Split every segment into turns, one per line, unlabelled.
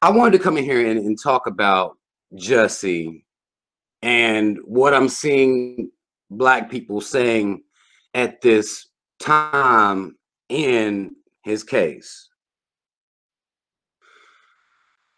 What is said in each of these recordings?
I wanted to come in here and talk about Jussie and what I'm seeing black people saying at this time in his case.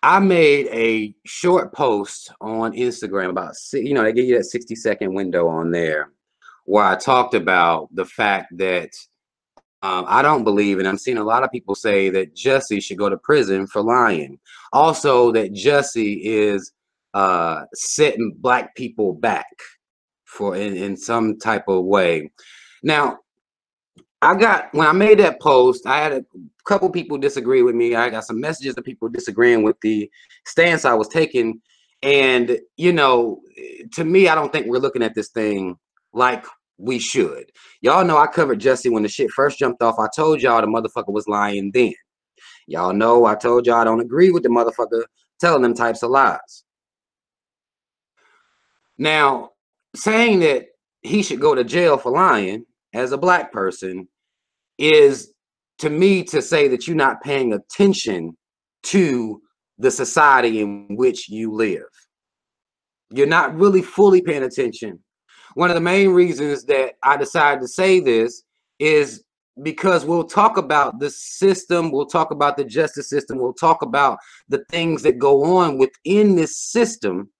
I made a short post on Instagram about, they give you that 60-second window on there where I talked about the fact that I don't believe, and I'm seeing a lot of people say that Jussie should go to prison for lying. Also, that Jussie is setting black people back for in some type of way. Now, when I made that post, I had a couple people disagree with me. I got some messages of people disagreeing with the stance I was taking. And, to me, I don't think we're looking at this thing like we should. Y'all know I covered Jussie when the shit first jumped off. I told y'all the motherfucker was lying then. Y'all know I told y'all I don't agree with the motherfucker telling them types of lies. Now, saying that he should go to jail for lying as a black person is, to me, to say that you're not paying attention to the society in which you live. You're not really fully paying attention. One of the main reasons that I decided to say this is because we'll talk about the system, we'll talk about the justice system, we'll talk about the things that go on within this system.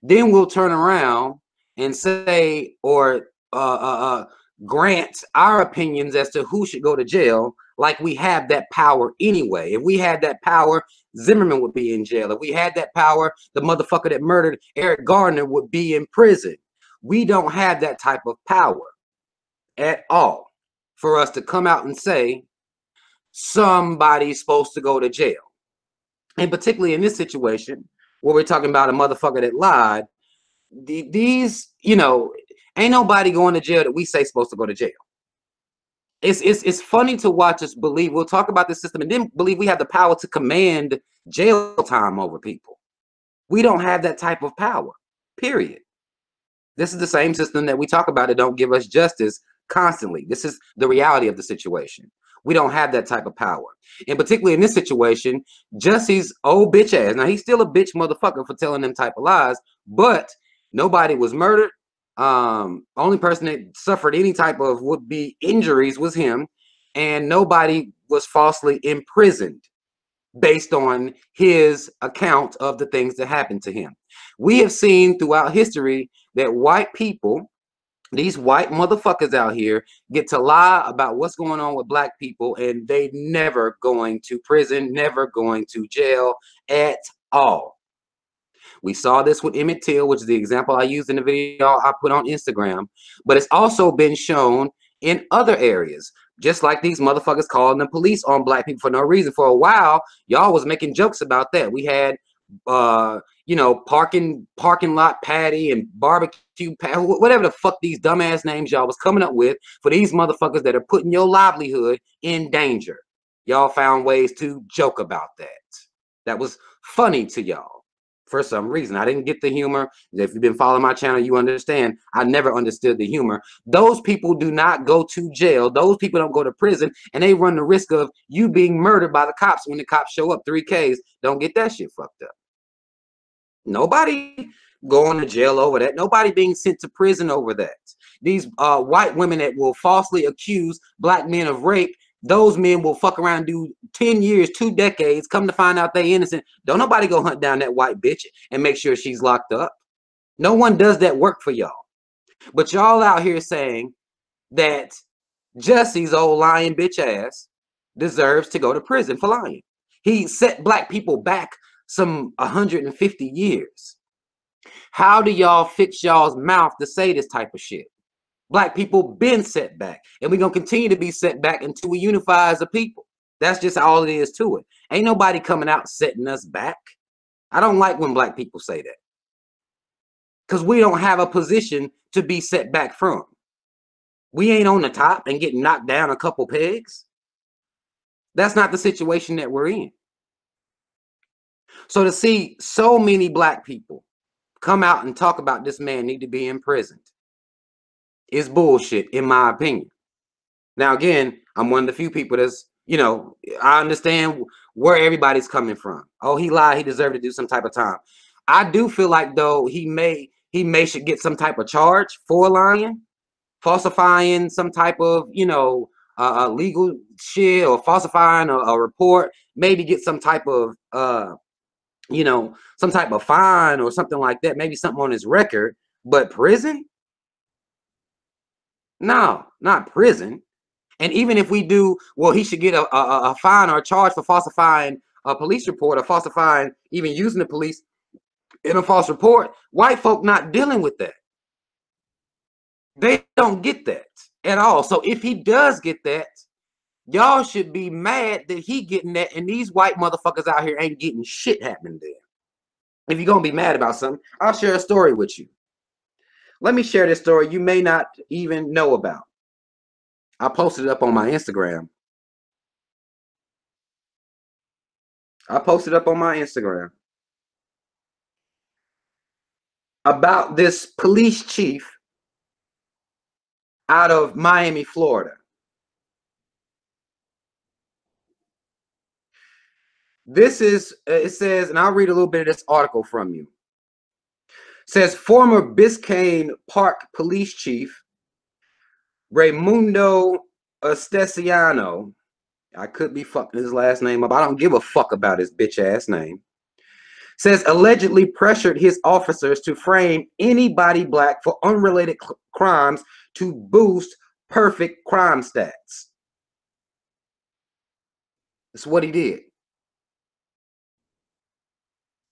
Then we'll turn around and say, or grant our opinions as to who should go to jail, like we have that power anyway. If we had that power, Zimmerman would be in jail. If we had that power, the motherfucker that murdered Eric Gardner would be in prison. We don't have that type of power at all for us to come out and say somebody's supposed to go to jail. And particularly in this situation where we're talking about a motherfucker that lied, these, ain't nobody going to jail that we say supposed to go to jail. It's funny to watch us believe we'll talk about the system and then believe we have the power to command jail time over people. We don't have that type of power, period. This is the same system that we talk about that don't give us justice constantly. This is the reality of the situation. We don't have that type of power. And particularly in this situation, Jussie's old bitch ass. Now, he's still a bitch motherfucker for telling them type of lies, but nobody was murdered. Only person that suffered any type of would-be injuries was him, and nobody was falsely imprisoned based on his account of the things that happened to him. We have seen throughout history that white people, these white motherfuckers out here, get to lie about what's going on with black people, and they never going to prison, never going to jail at all. We saw this with Emmett Till, which is the example I used in the video I put on Instagram, but it's also been shown in other areas. Just like these motherfuckers calling the police on black people for no reason. For a while, y'all was making jokes about that. We had, parking lot patty and barbecue patty, whatever the fuck these dumbass names y'all was coming up with for these motherfuckers that are putting your livelihood in danger. Y'all found ways to joke about that. That was funny to y'all. For some reason, I didn't get the humor. If you've been following my channel, you understand. I never understood the humor. Those people do not go to jail. Those people don't go to prison, and they run the risk of you being murdered by the cops when the cops show up 3Ks. Don't get that shit fucked up. Nobody going to jail over that. Nobody being sent to prison over that. These white women that will falsely accuse black men of rape, those men will fuck around and do 10 years, 2 decades, come to find out they innocent. Don't nobody go hunt down that white bitch and make sure she's locked up. No one does that work for y'all. But y'all out here saying that Jussie's old lying bitch ass deserves to go to prison for lying. He set black people back some 150 years. How do y'all fix y'all's mouth to say this type of shit? Black people been set back, and we're going to continue to be set back until we unify as a people. That's just all it is to it. Ain't nobody coming out setting us back. I don't like when black people say that, because we don't have a position to be set back from. We ain't on the top and getting knocked down a couple pegs. That's not the situation that we're in. So to see so many black people come out and talk about this man need to be imprisoned is bullshit, in my opinion. Now, again, I'm one of the few people that's, You know, I understand where everybody's coming from. Oh, he lied. He deserved to do some type of time. I do feel like though he may should get some type of charge for lying, falsifying some type of legal shit, or falsifying a report. Maybe get some type of some type of fine or something like that. Maybe something on his record. But prison? No, not prison. And even if we do, well, he should get a fine or a charge for falsifying a police report, or falsifying, even using the police in a false report. White folk not dealing with that. They don't get that at all. So if he does get that, y'all should be mad that he getting that, and these white motherfuckers out here ain't getting shit happening there. If you're gonna be mad about something, I'll share a story with you. Let me share this story you may not even know about. I posted it up on my Instagram. About this police chief out of Miami, Florida. This is, it says, and I'll read a little bit of this article from you. It says, former Biscayne Park police chief Raimundo Estesiano, I could be fucking his last name up, I don't give a fuck about his bitch ass name, says allegedly pressured his officers to frame anybody black for unrelated crimes to boost perfect crime stats. That's what he did.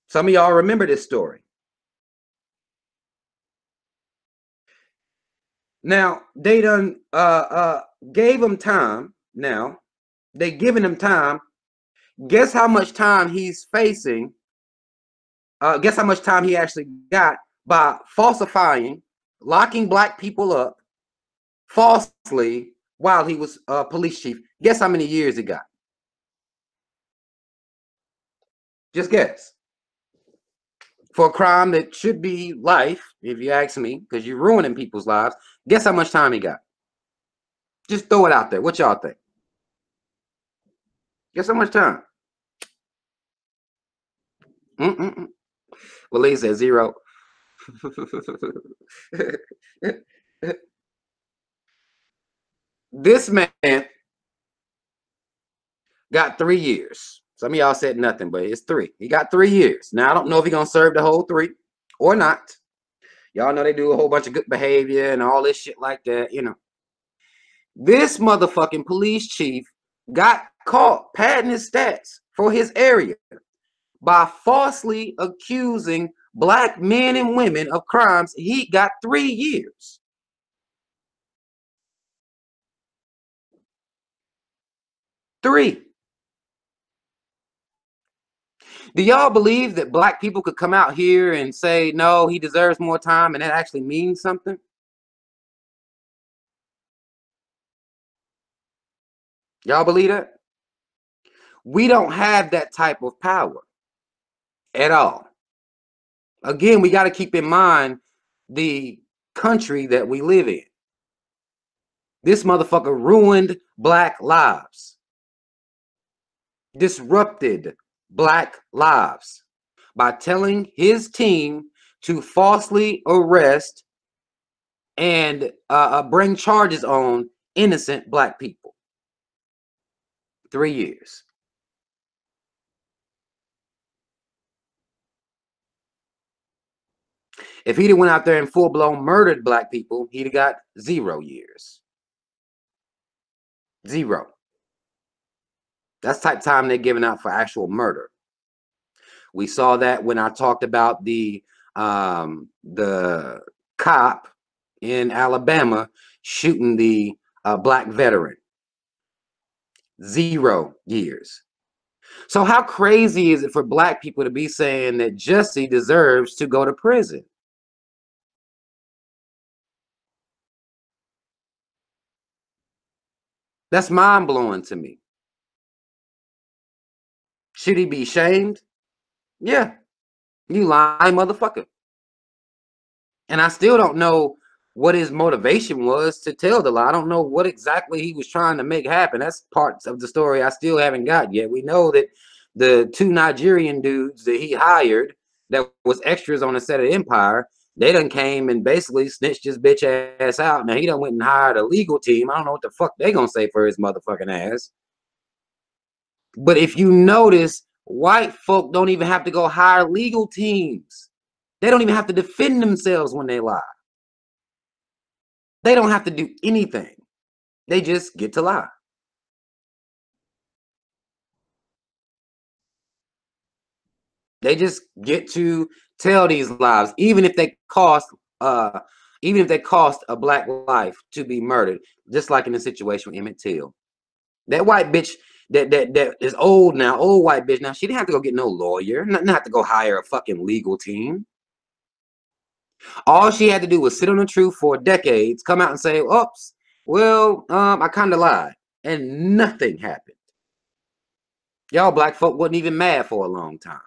Some of y'all remember this story. Now, they done gave him time. Now, they giving him time. Guess how much time he's facing? Guess how much time he actually got by falsifying, locking black people up falsely while he was police chief. Guess how many years he got? Just guess. For a crime that should be life, if you ask me, because you're ruining people's lives. Guess how much time he got? Just throw it out there. What y'all think? Guess how much time? Well, he said 0. This man got 3 years. Some of y'all said nothing, but it's 3. He got 3 years. Now, I don't know if he's going to serve the whole 3 or not. Y'all know they do a whole bunch of good behavior and all this shit like that, you know. This motherfucking police chief got caught padding his stats for his area by falsely accusing black men and women of crimes. He got 3 years. Three. Do y'all believe that black people could come out here and say, no, he deserves more time, and that actually means something? Y'all believe that? We don't have that type of power at all. Again, we got to keep in mind the country that we live in. This motherfucker ruined black lives, disrupted black lives by telling his team to falsely arrest and bring charges on innocent black people. 3 years. If he'd have went out there and full-blown murdered black people, he'd have got 0 years. 0. That's the type of time they're giving out for actual murder. We saw that when I talked about the cop in Alabama shooting the black veteran. 0 years. So how crazy is it for black people to be saying that Jussie deserves to go to prison? That's mind-blowing to me. Should he be shamed? Yeah. You lying motherfucker. And I still don't know what his motivation was to tell the lie. I don't know what exactly he was trying to make happen. That's parts of the story I still haven't got yet. We know that the two Nigerian dudes that he hired that was extras on the set of Empire, they done came and basically snitched his bitch ass out. Now he done went and hired a legal team. I don't know what the fuck they gonna say for his motherfucking ass. But if you notice, white folk don't even have to go hire legal teams. They don't even have to defend themselves when they lie. They don't have to do anything. They just get to lie. They just get to tell these lies, uh even if they cost a black life to be murdered, just like in the situation with Emmett Till. That white bitch that is old now, old white bitch now, she didn't have to go get no lawyer, not have to go hire a fucking legal team. All she had to do was sit on the truth for decades, come out and say, oops, well, I kind of lied. And nothing happened. Y'all black folk wasn't even mad for a long time.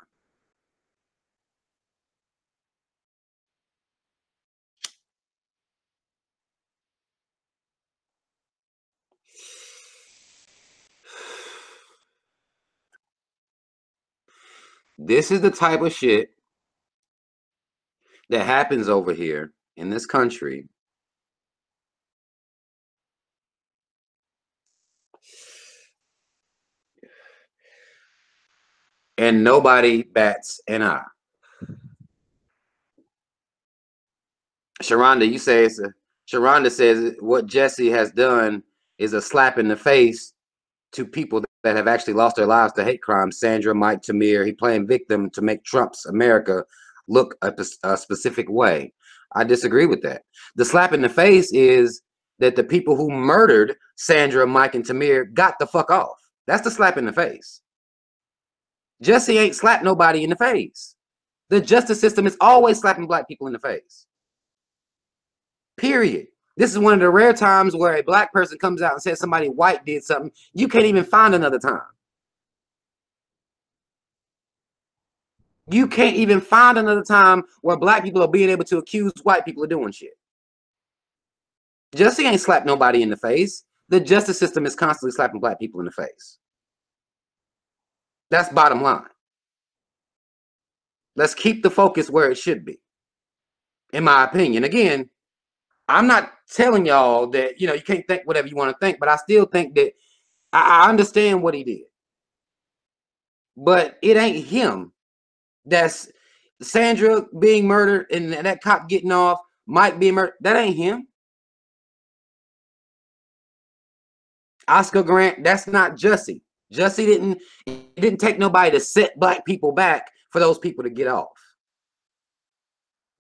This is the type of shit that happens over here in this country. And nobody bats an eye. Sharonda, you say Sharonda says what Jussie has done is a slap in the face to people that have actually lost their lives to hate crimes. Sandra, Mike, Tamir, he playing victim to make Trump's America look a specific way. I disagree with that. The slap in the face is that the people who murdered Sandra, Mike, and Tamir got the fuck off. That's the slap in the face. Jussie ain't slapped nobody in the face. The justice system is always slapping black people in the face. Period. This is one of the rare times where a black person comes out and says somebody white did something. You can't even find another time. You can't even find another time where black people are being able to accuse white people of doing shit. Jussie ain't slapped nobody in the face. The justice system is constantly slapping black people in the face. That's bottom line. Let's keep the focus where it should be, in my opinion. Again, I'm not telling y'all that, you can't think whatever you want to think, but I still think that I understand what he did. But it ain't him. That's Sandra being murdered and that cop getting off, Mike being murdered. That ain't him. Oscar Grant, that's not Jussie. Jussie didn't take nobody to set black people back for those people to get off.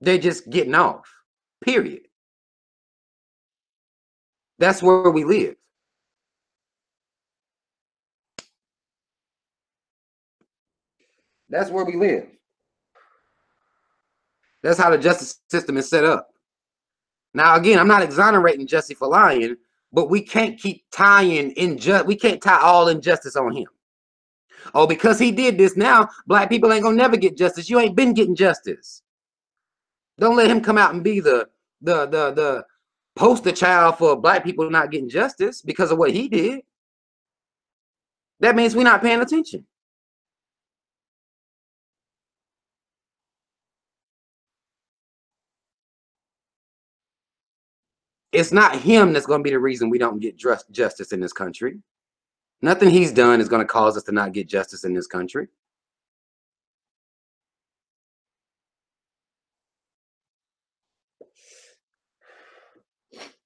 They're just getting off. Period. That's where we live. That's where we live. That's how the justice system is set up. Now, again, I'm not exonerating Jussie for lying, but we can't keep tying we can't tie all injustice on him. Oh, because he did this, now black people ain't gonna never get justice. You ain't been getting justice. Don't let him come out and be the poster child for black people not getting justice because of what he did. That means we're not paying attention. It's not him that's going to be the reason we don't get justice in this country. Nothing he's done is going to cause us to not get justice in this country.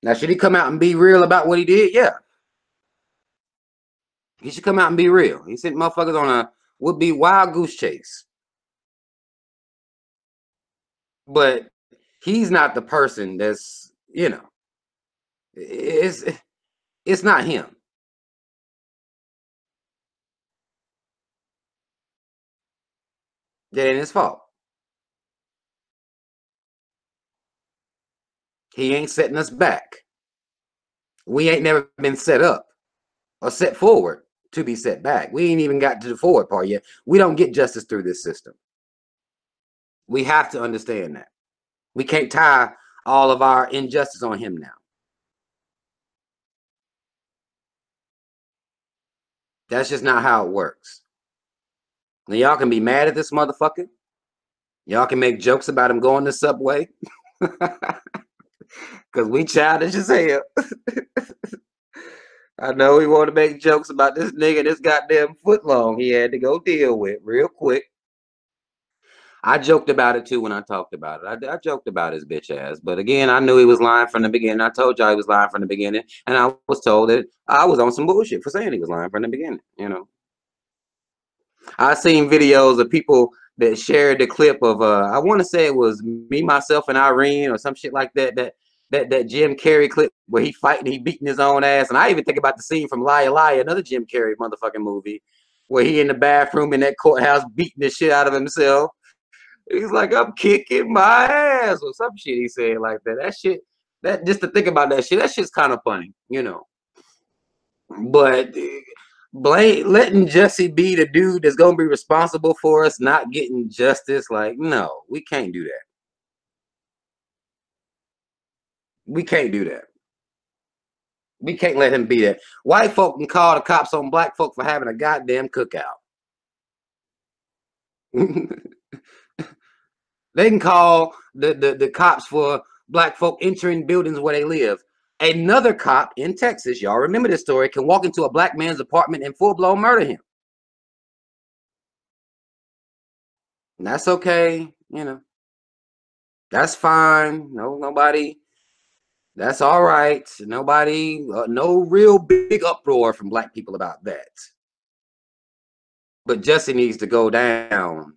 Now, should he come out and be real about what he did? Yeah. He should come out and be real. He sent motherfuckers on a would-be wild goose chase. But he's not the person that's, it's not him. That ain't his fault. He ain't setting us back. We ain't never been set up or set forward to be set back. We ain't even got to the forward part yet. We don't get justice through this system. We have to understand that. We can't tie all of our injustice on him now. That's just not how it works. Now, y'all can be mad at this motherfucker. Y'all can make jokes about him going to Subway. Because we childish as hell. I know he want to make jokes about this nigga, this goddamn foot long he had to go deal with real quick. I joked about it too when I talked about it. I joked about his bitch ass. But again, I knew he was lying from the beginning. I told y'all he was lying from the beginning. And I was told that I was on some bullshit for saying he was lying from the beginning, you know. I seen videos of people that shared the clip of I want to say it was Me, Myself, and Irene or some shit like that. That Jim Carrey clip where he fighting, he beating his own ass. And I even think about the scene from Liar Liar, another Jim Carrey motherfucking movie, where he in the bathroom in that courthouse beating the shit out of himself. He's like, I'm kicking my ass or some shit he said like that. That shit, that just to think about that shit's kind of funny, you know. But letting Jussie be the dude that's gonna be responsible for us not getting justice, like, no, we can't do that. We can't do that. We can't let him be that. White folk can call the cops on black folk for having a goddamn cookout. They can call the cops for black folk entering buildings where they live. Another cop in Texas, y'all remember this story, can walk into a black man's apartment and full-blown murder him. And that's okay, you know. That's fine. No, nobody. That's all right. Nobody, no real big uproar from black people about that. But Jussie needs to go down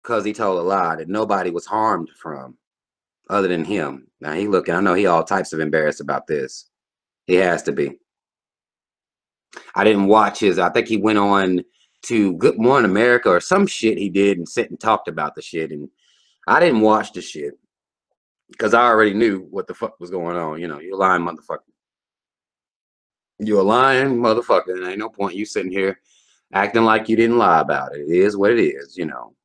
because he told a lie that nobody was harmed from other than him. Now he looking, I know he all types of embarrassed about this. He has to be. I didn't watch his, I think he went on to Good Morning America or some shit he did and sit and talked about the shit. And I didn't watch the shit because I already knew what the fuck was going on. You know, you're a lying motherfucker. You're a lying motherfucker. And ain't no point you sitting here acting like you didn't lie about it. It is what it is, you know.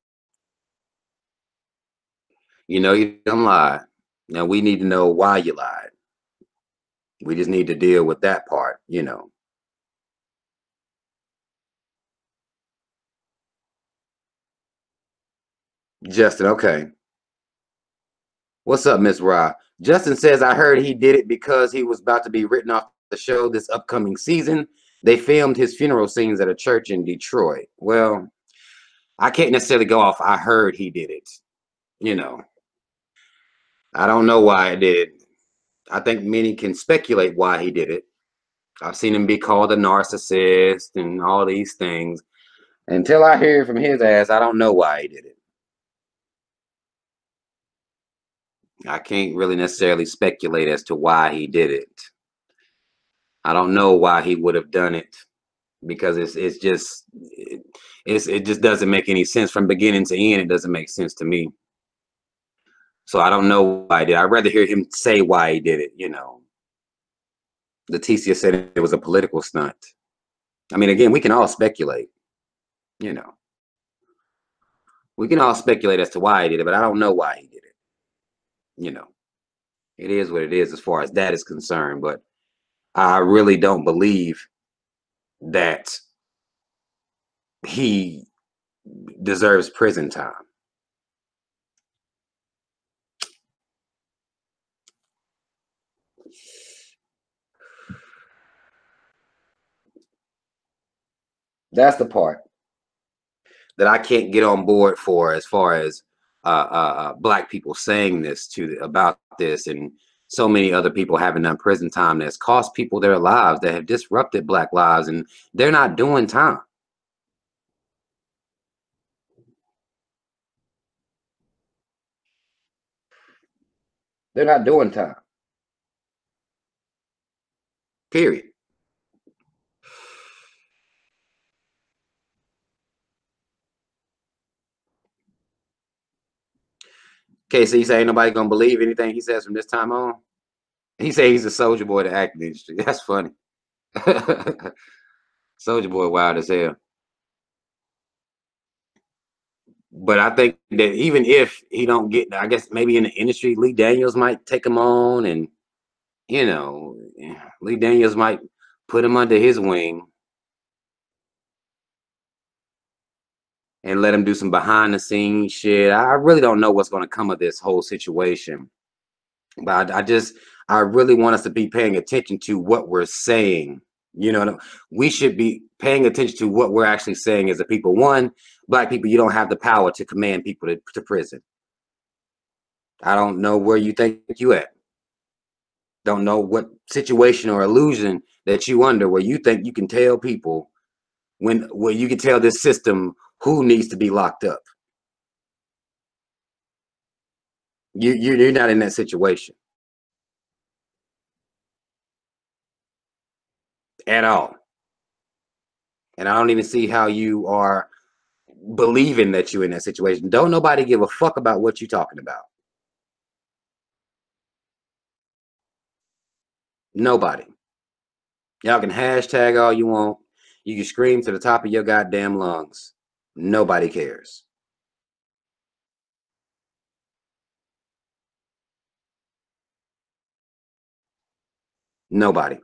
You know you didn't lie. Now we need to know why you lied. We just need to deal with that part, you know. Justin, okay. What's up, Miss Ra? Justin says, I heard he did it because he was about to be written off the show this upcoming season. They filmed his funeral scenes at a church in Detroit. Well, I can't necessarily go off, I heard he did it. You know, I don't know why I did it. I think many can speculate why he did it. I've seen him be called a narcissist and all these things. Until I hear from his ass, I don't know why he did it. I can't really necessarily speculate as to why he did it. I don't know why he would have done it because it's just it just doesn't make any sense from beginning to end. It doesn't make sense to me. So I don't know why he did. I'd rather hear him say why he did it. You know, Leticia said it was a political stunt. I mean, again, we can all speculate. You know, we can all speculate as to why he did it, but I don't know why he did it. You know, it is what it is as far as that is concerned. But I really don't believe that he deserves prison time. That's the part that I can't get on board for, as far as black people saying this to about this, and so many other people having done prison time that's cost people their lives, that have disrupted black lives, and they're not doing time. They're not doing time. Period. Okay, so you say ain't nobody gonna believe anything he says from this time on? He say he's a soldier boy to act in the industry. That's funny. Soldier boy wild as hell. But I think that even if he don't get, I guess maybe in the industry, Lee Daniels might take him on, and you know, Lee Daniels might put him under his wing and let him do some behind the scenes shit. I really don't know what's going to come of this whole situation, but I really want us to be paying attention to what we're saying. You know, we should be paying attention to what we're actually saying as a people. One, black people, you don't have the power to command people to prison. I don't know where you think you at. Don't know what situation or illusion that you under where you think you can tell people where you can tell this system who needs to be locked up. You're not in that situation at all. And I don't even see how you are believing that you're in that situation. Don't nobody give a fuck about what you're talking about. Nobody. Y'all can hashtag all you want. You can scream to the top of your goddamn lungs. Nobody cares. Nobody.